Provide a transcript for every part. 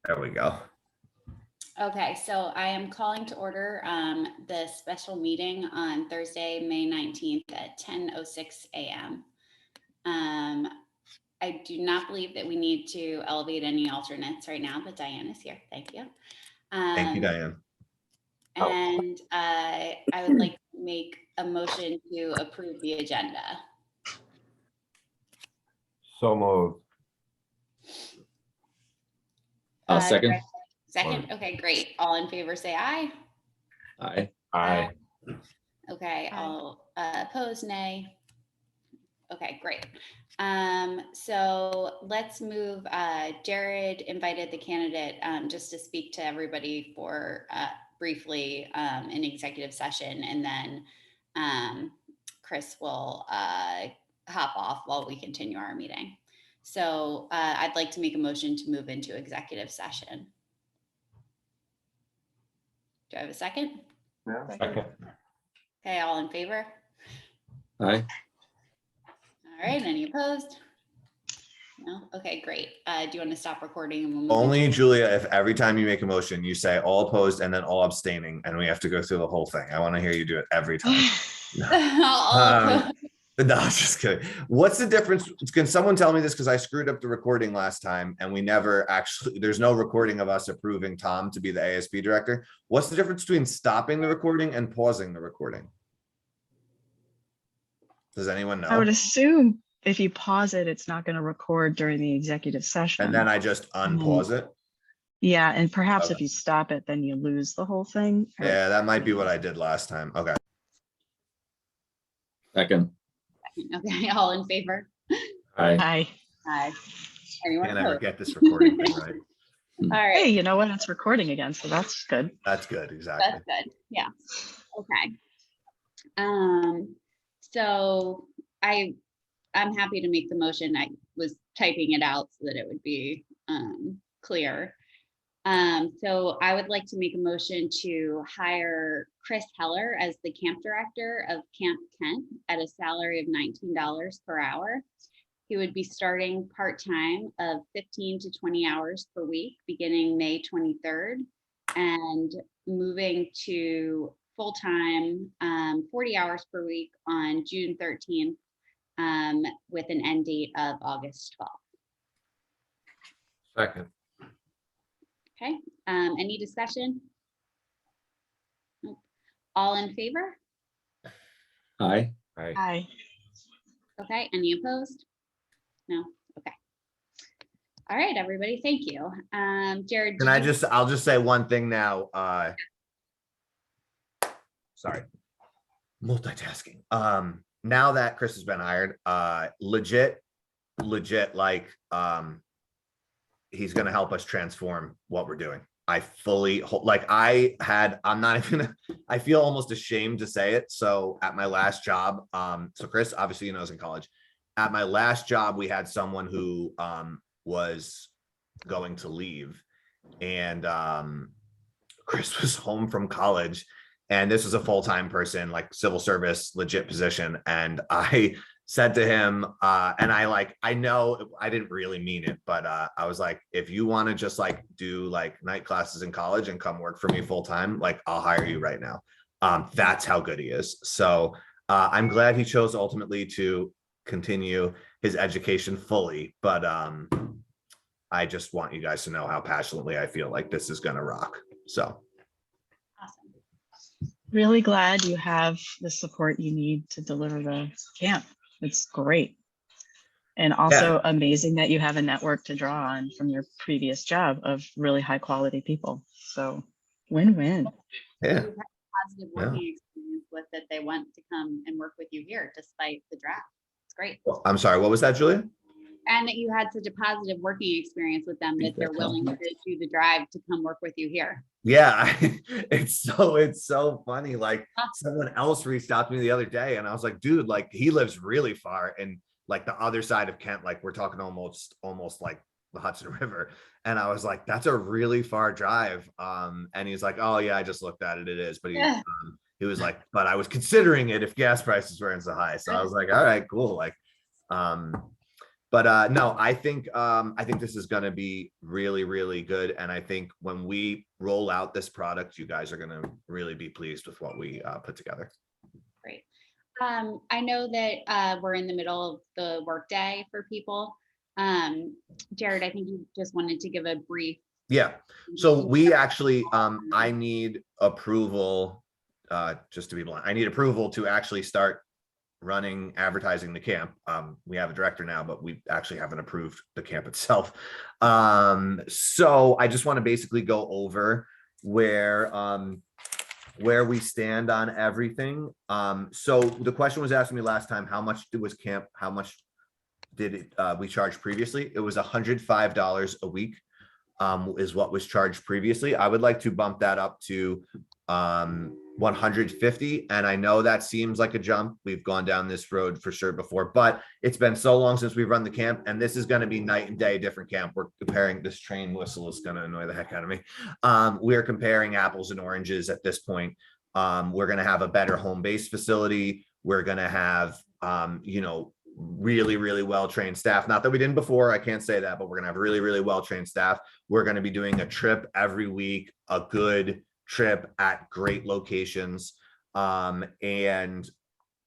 There we go. Okay, so I am calling to order the special meeting on Thursday, May 19th at 10:06 a.m. I do not believe that we need to elevate any alternates right now, but Diane is here. Thank you. Thank you, Diane. And I would like to make a motion to approve the agenda. So moved. I'll second. Second? Okay, great. All in favor, say aye. Aye. Aye. Okay, all opposed, nay. Okay, great. So let's move, Jared invited the candidate just to speak to everybody for briefly in executive session, and then Chris will hop off while we continue our meeting. So I'd like to make a motion to move into executive session. Do I have a second? Second. Okay, all in favor? Aye. All right, any opposed? No? Okay, great. Do you want to stop recording? And we'll move Only into- Julia, if every time you make a motion, you say all opposed and then all abstaining, and we have to go through the whole thing. I want to hear you do it every time. All opposed. No, just kidding. What's the difference? Can someone tell me this? Because I screwed up the recording last time and we never actually, there's no recording of us approving Tom to be the ASB director. What's the difference between stopping the recording and pausing the recording? Does anyone know? I would assume if you pause it, it's not going to record during the executive session. And then I just unpause it. Yeah, and perhaps if Okay. you stop it, then you lose the whole thing. Yeah, that might be what I did last time. Okay. Second. Okay, all in favor? Aye. Hi. Aye. Anyone Can't ever opposed? get this recording thing right. All Hey, right, you know what? It's recording again, so that's good. That's good, exactly. that's good. Yeah. Okay. So I'm happy to make the motion. I was typing it out so that it would be clear. So I would like to make a motion to hire Chris Heller as the camp director of Camp Kent at a salary of $19 per hour. He would be starting part-time of 15 to 20 hours per week, beginning May 23rd, and moving to full-time 40 hours per week on June 13th, with an end date of August 12th. Second. Okay, any discussion? Nope. All in favor? Aye. Aye. Hi. Okay, any opposed? No, okay. All right, everybody, thank you. Jared. Can did you- I'll just say one thing now. Sorry. Multitasking. Now that Chris has been hired, legit, like, he's gonna help us transform what we're doing. I fully, like, I'm not even, I feel almost ashamed to say it. So at my last job, so Chris, obviously, I was in college. At my last job, we had someone who was going to leave, and Chris was home from college, and this was a full-time person, like civil service, legit position. And I said to him, and I know I didn't really mean it, but I was like, if you want to just like do like night classes in college and come work for me full-time, like I'll hire you right now. That's how good he is. So I'm glad he chose ultimately to continue his education fully, but I just want you guys to know how passionately I feel like this is gonna rock. So Awesome. Really glad you have the support you need to deliver the camp. It's great. And also amazing that you have a network to draw on from your previous job of really high quality people. So win-win. yeah. You've had positive working experience with that they want to come and work with you here despite the draft. It's great. I'm sorry, what was that, Julia? And that you had such a positive working experience with them that they're willing to do the drive to come work with you here. Yeah, it's so funny. Like someone else reached out to me the other day and I was like, dude, like he lives really far and like the other side of Kent, like we're talking almost like the Hudson River. And I was like, that's a really far drive. And he's like, oh yeah, I just looked at it. It is, but he was like, but I was considering it if gas prices weren't so high. So I was like, all right, cool. Like, But no, I think this is gonna be really, really good. And I think when we roll out this product, you guys are gonna really be pleased with what we put together. Great. I know that we're in the middle of the workday for people. Jared, I think you just wanted to give a brief. Yeah, so we actually, I need approval, just to be blunt, I need approval to actually start running advertising the camp. We have a director now, but we actually haven't approved the camp itself. So I just want to basically go over where we stand on everything. So the question was asked me last time, how much was camp, how much did it, we charge previously? It was $105 a week, is what was charged previously. I would like to bump that up to 150. And I know that seems like a jump. We've gone down this road for sure before, but it's been so long since we've run the camp, and this is going to be night and day different camp. We're comparing, this train whistle is going to annoy the heck out of me. We're comparing apples and oranges at this point. We're going to have a better home base facility. We're going to have, you know, really, really well-trained staff. Not that we didn't before, I can't say that, but we're going to have really, really well-trained staff. We're going to be doing a trip every week, a good trip at great locations. And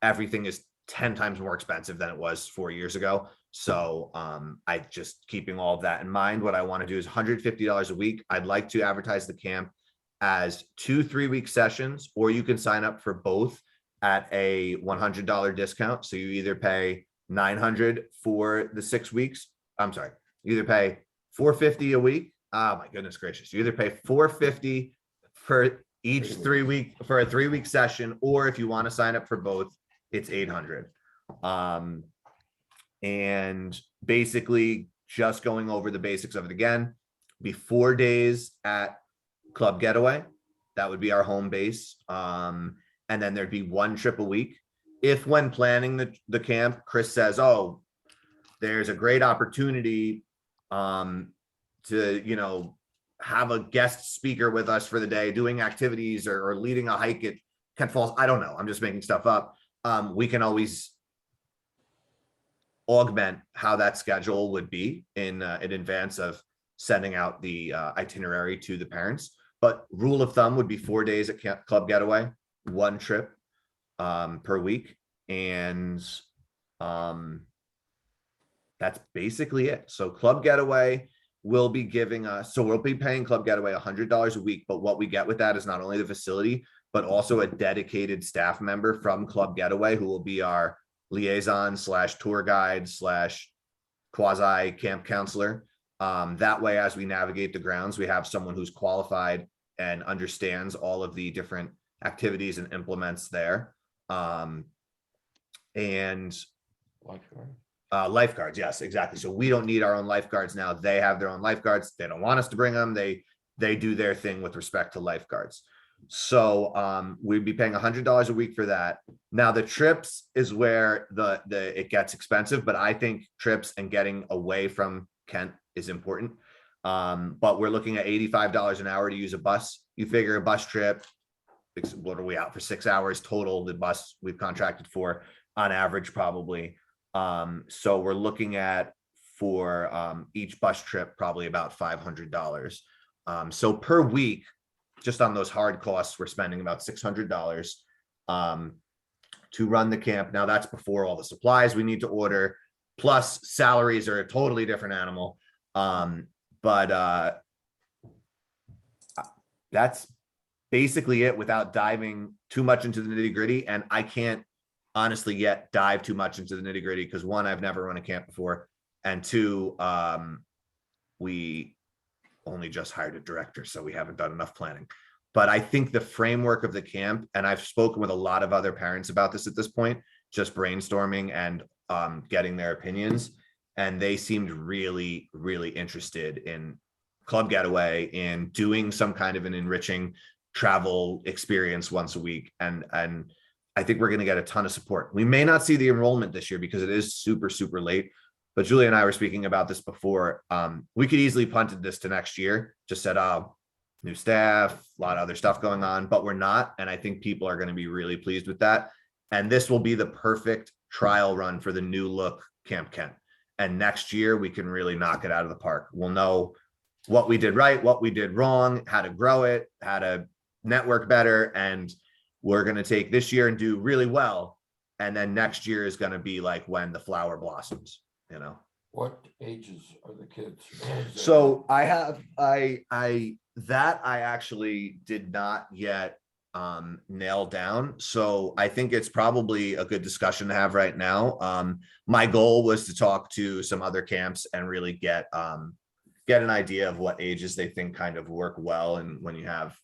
everything is 10 times more expensive than it was 4 years ago. So I just keeping all of that in mind, what I want to do is $150 a week. I'd like to advertise the camp as 2 3-week sessions, or you can sign up for both at a $100 discount. So you either pay $900 for the 6 weeks. I'm sorry, you either pay $450 a week. Oh my goodness gracious. You either pay $450 for each 3-week, for a 3-week session, or if you want to sign up for both, it's $800. And basically just going over the basics of it again, be 4 days at Club Getaway. That would be our home base. And then there'd be 1 trip a week. If when planning the camp, Chris says, oh, there's a great opportunity to, you know, have a guest speaker with us for the day, doing activities or leading a hike at Kent Falls. I don't know. I'm just making stuff up. We can always augment how that schedule would be in advance of sending out the itinerary to the parents. But rule of thumb would be 4 days at Club Getaway, 1 trip per week. And that's basically it. So Club Getaway will be giving us, so we'll be paying Club Getaway $100 a week, but what we get with that is not only the facility, but also a dedicated staff member from Club Getaway who will be our liaison / tour guide / quasi camp counselor. That way, as we navigate the grounds, we have someone who's qualified and understands all of the different activities and implements there. And lifeguards, yes, exactly. So we don't need our own lifeguards now. They have their own lifeguards. They don't want us to bring them. They do their thing with respect to lifeguards. So we'd be paying $100 a week for that. Now the trips is where it gets expensive, but I think trips and getting away from Kent is important. But we're looking at $85 an hour to use a bus. You figure a bus trip, what are we out for 6 hours total? The bus we've contracted for on average, probably. So we're looking at for each bus trip, probably about $500. So per week, just on those hard costs, we're spending about $600 to run the camp. Now that's before all the supplies we need to order, plus salaries are a totally different animal. But that's basically it without diving too much into the nitty gritty. And I can't honestly yet dive too much into the nitty gritty because 1, I've never run a camp before. And 2, we only just hired a director, so we haven't done enough planning. But I think the framework of the camp, and I've spoken with a lot of other parents about this at this point, just brainstorming and getting their opinions. And they seemed really, really interested in Club Getaway, in doing some kind of an enriching travel experience once a week. And I think we're going to get a ton of support. We may not see the enrollment this year because it is super, super late. But Julie and I were speaking about this before. We could easily punted this to next year, just said, oh, new staff, a lot of other stuff going on, but we're not. And I think people are going to be really pleased with that. And this will be the perfect trial run for the new look Camp Kent. And next year we can really knock it out of the park. We'll know what we did right, what we did wrong, how to grow it, how to network better. And we're going to take this year and do really well. And then next year is going to be like when the flower blossoms, you know? What ages are the kids? So I actually did not yet nail down. So I think it's probably a good discussion to have right now. My goal was to talk to some other camps and really get an idea of what ages they think kind of work well. And when you have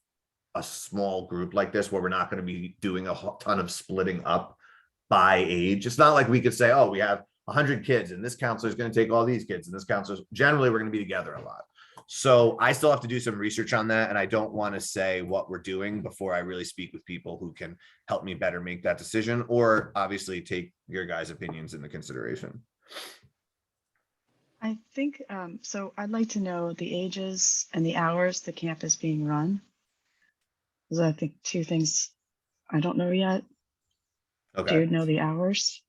a small group like this, where we're not going to be doing a ton of splitting up by age, it's not like we could say, oh, we have 100 kids and this counselor is going to take all these kids and this counselor, generally we're going to be together a lot. So I still have to do some research on that. And I don't want to say what we're doing before I really speak with people who can help me better make that decision, or obviously take your guys' opinions into consideration. I think, so I'd like to know the ages and the hours the camp is being run. Those are, I think, two things I don't know yet. Do Okay. you know the hours?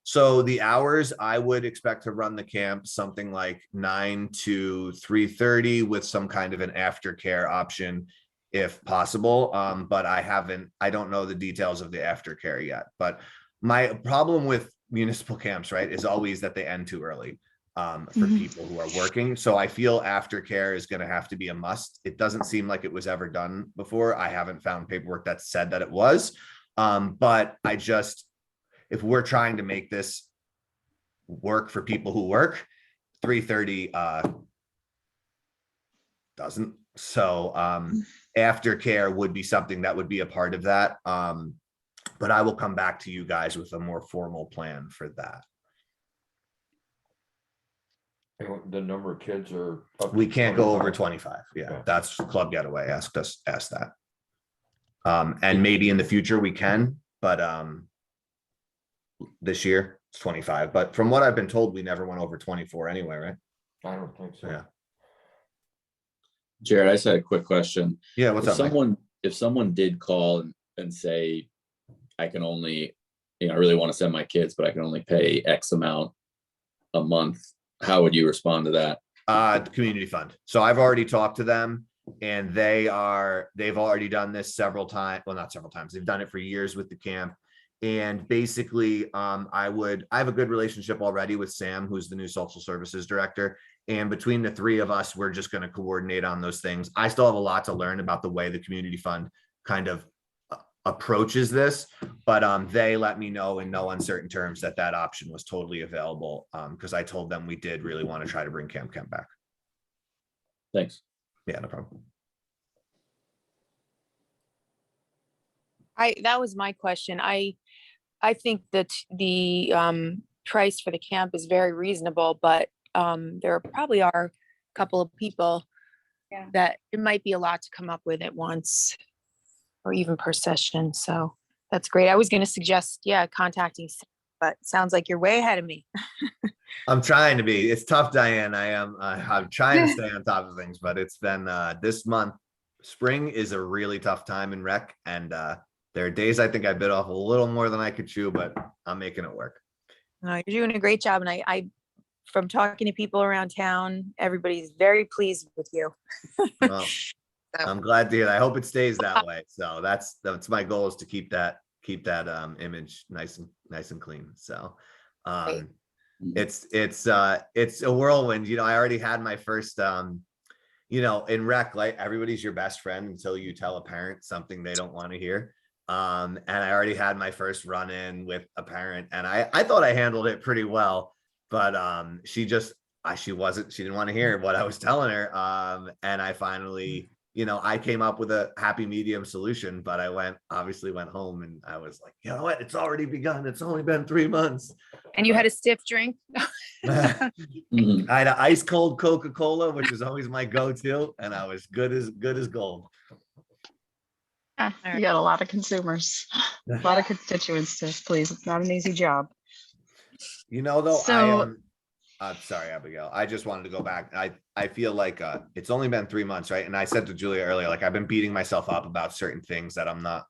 So the hours, I would expect to run the camp something like 9 to 3:30 with some kind of an aftercare option if possible. But I don't know the details of the aftercare yet. But my problem with municipal camps, right, is always that they end too early for people who are working. So I feel aftercare is going to have to be a must. It doesn't seem like it was ever done before. I haven't found paperwork that said that it was. But if we're trying to make this work for people who work, 3:30 doesn't. So aftercare would be something that would be a part of that. But I will come back to you guys with a more formal plan for that. The number of kids are. We can't go over 25. Yeah, Okay. that's Club Getaway asked that. And maybe in the future we can, but this year it's 25. But from what I've been told, we never went over 24 anyway, right? I don't think so. Yeah. Jared, I just had a quick question. Yeah, what's If up, Mike? if someone did call and say, I can only, I really want to send my kids, but I can only pay X amount a month, how would you respond to that? The community fund. So I've already talked to them and they've already done this several times. Well, not several times. They've done it for years with the camp. And basically, I have a good relationship already with Sam, who's the new social services director. And between the three of us, we're just going to coordinate on those things. I still have a lot to learn about the way the community fund kind of approaches this, but they let me know in no uncertain terms that option was totally available, because I told them we did really want to try to bring Camp Kemp back. Thanks. Yeah, no problem. That was my question. I think that the price for the camp is very reasonable, but there probably are a couple of people Yeah. that it might be a lot to come up with at once or even per session. So that's great. I was going to suggest, contacting, Sam, but sounds like you're way ahead of me. I'm trying to be. It's tough, Diane. I'm trying to stay on top of things, but it's been this month. Spring is a really tough time in rec, and there are days I think I bit off a little more than I could chew, but I'm making it work. No, you're doing a great job. And I from talking to people around town, everybody's very pleased with you. Well, I'm glad to hear that. I hope it stays that way. So that's my goal, is to keep that image nice and clean. So it's a whirlwind. I already had my first in rec, like, everybody's your best friend until you tell a parent something they don't want to hear. And I already had my first run in with a parent, and I thought I handled it pretty well, but she didn't want to hear what I was telling her. And I finally, I came up with a happy medium solution, but I obviously went home and I was like, you know what? It's already begun. It's only been 3 months. And you had a stiff drink? I had an ice cold Coca-Cola, which is always my go-to, and I was good as gold. You got a lot of consumers, a lot of constituents to please. It's not an easy job. Though, So- I'm sorry, Abigail. I just wanted to go back. I feel like it's only been 3 months, right? And I said to Julia earlier, like, I've been beating myself up about certain things that I'm not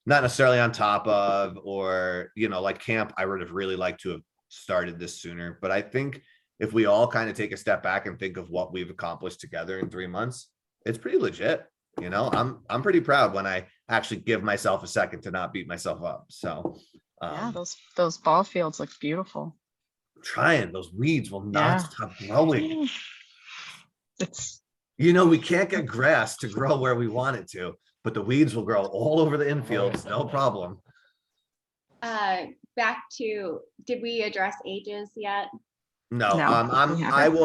necessarily on top of, or like camp. I would have really liked to have started this sooner, but I think if we all kind of take a step back and think of what we've accomplished together in 3 months, it's pretty legit. You know, I'm pretty proud when I actually give myself a second to not beat myself up. So Yeah, those ball fields look beautiful. trying, those weeds will not Yeah. stop growing. It's You know, we can't get grass to grow where we want it to, but the weeds will grow all over the infields, no problem. Back to, did we address ages yet? No, No, we I haven't.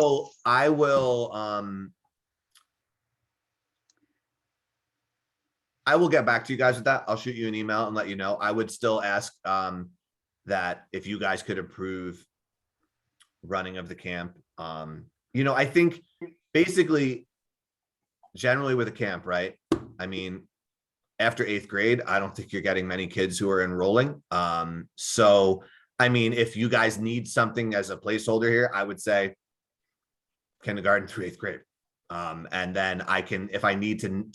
will get back to you guys with that. I'll shoot you an email and let you know. I would still ask that if you guys could approve running of the camp. You know, I think basically generally with a camp, right? I mean, after 8th grade, I don't think you're getting many kids who are enrolling. So, I mean, if you guys need something as a placeholder here, I would say kindergarten through 8th grade. And then I can, if I need to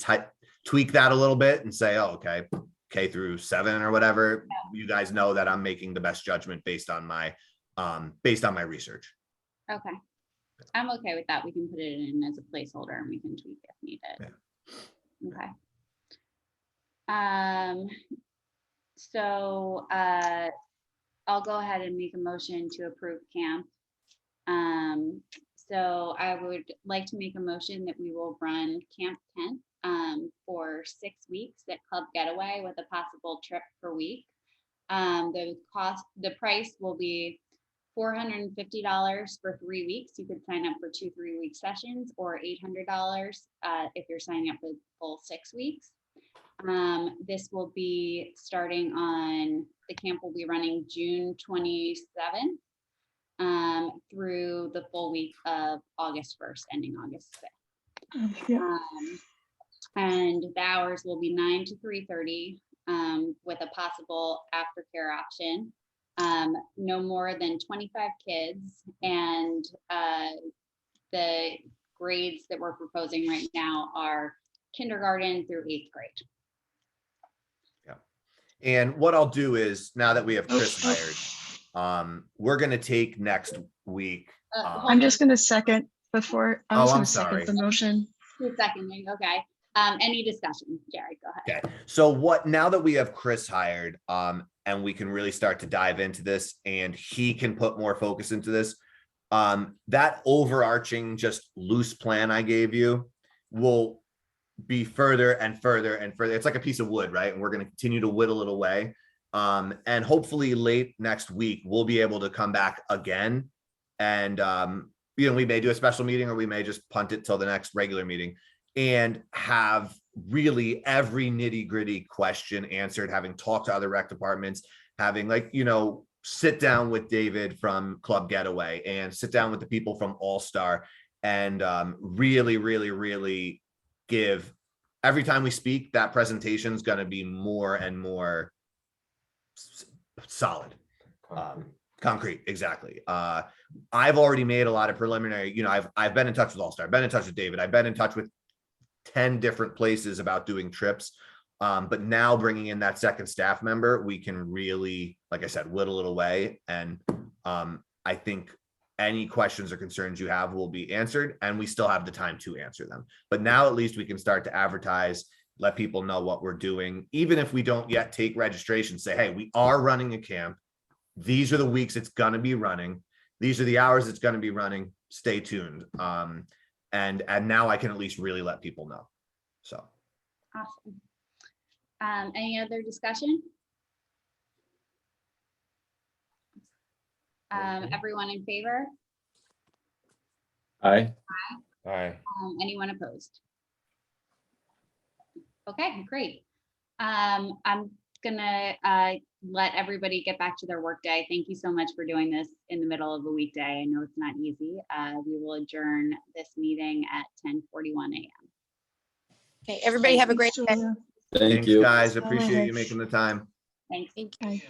tweak that a little bit and say, oh, okay, K through 7 or whatever, you guys know that I'm making the best judgment based on my research. Okay. I'm okay with that. We can put it in as a placeholder and we can tweak if needed. Okay. So I'll go ahead and make a motion to approve camp. So I would like to make a motion that we will run Camp Kent for 6 weeks at Club Getaway with a possible trip per week. The price will be $450 for 3 weeks. You could sign up for 2 3-week sessions, or $800 if you're signing up for the full 6 weeks. This will be starting on, the camp will be running June 27th through the full week of August 1st, ending August 5th. And the hours will be 9 to 3:30 with a possible aftercare option. No more than 25 kids, and the grades that we're proposing right now are kindergarten through 8th grade. And what I'll do is, now that we have Chris hired, we're gonna take next week. Hold I'm just gonna second before. Oh, I'm gonna sorry. second the motion. on 2 seconds, okay. Any discussion? Jared, go ahead. Okay, so now that we have Chris hired, and we can really start to dive into this and he can put more focus into this, that overarching just loose plan I gave you will be further and further and further. It's like a piece of wood, right? And we're going to continue to whittle it away. And hopefully late next week, we'll be able to come back again. And, you know, we may do a special meeting, or we may just punt it till the next regular meeting and have really every nitty gritty question answered, having talked to other rec departments, having, like, you know, sit down with David from Club Getaway and sit down with the people from All Star, and really, really, really give, every time we speak, that presentation is going to be more and more solid. Concrete, exactly. I've already made a lot of preliminary, you know, I've been in touch with All Star, I've been in touch with David, I've been in touch with 10 different places about doing trips. But now bringing in that second staff member, we can really, like I said, whittle it away. And I think any questions or concerns you have will be answered, and we still have the time to answer them. But now at least we can start to advertise, let people know what we're doing. Even if we don't yet take registration, say, hey, we are running a camp. These are the weeks it's going to be running. These are the hours it's going to be running. Stay tuned. And now I can at least really let people know. So. Awesome. Any other discussion? Everyone in favor? Aye. Aye. Anyone opposed? Okay, great. I'm gonna let everybody get back to their workday. Thank you so much for doing this in the middle of a weekday. I know it's not easy. We will adjourn this meeting at 10:41 a.m. Okay, everybody have a great day. Thanks, Thank you. guys. Appreciate you making the time. Thanks. Thank you. Bye.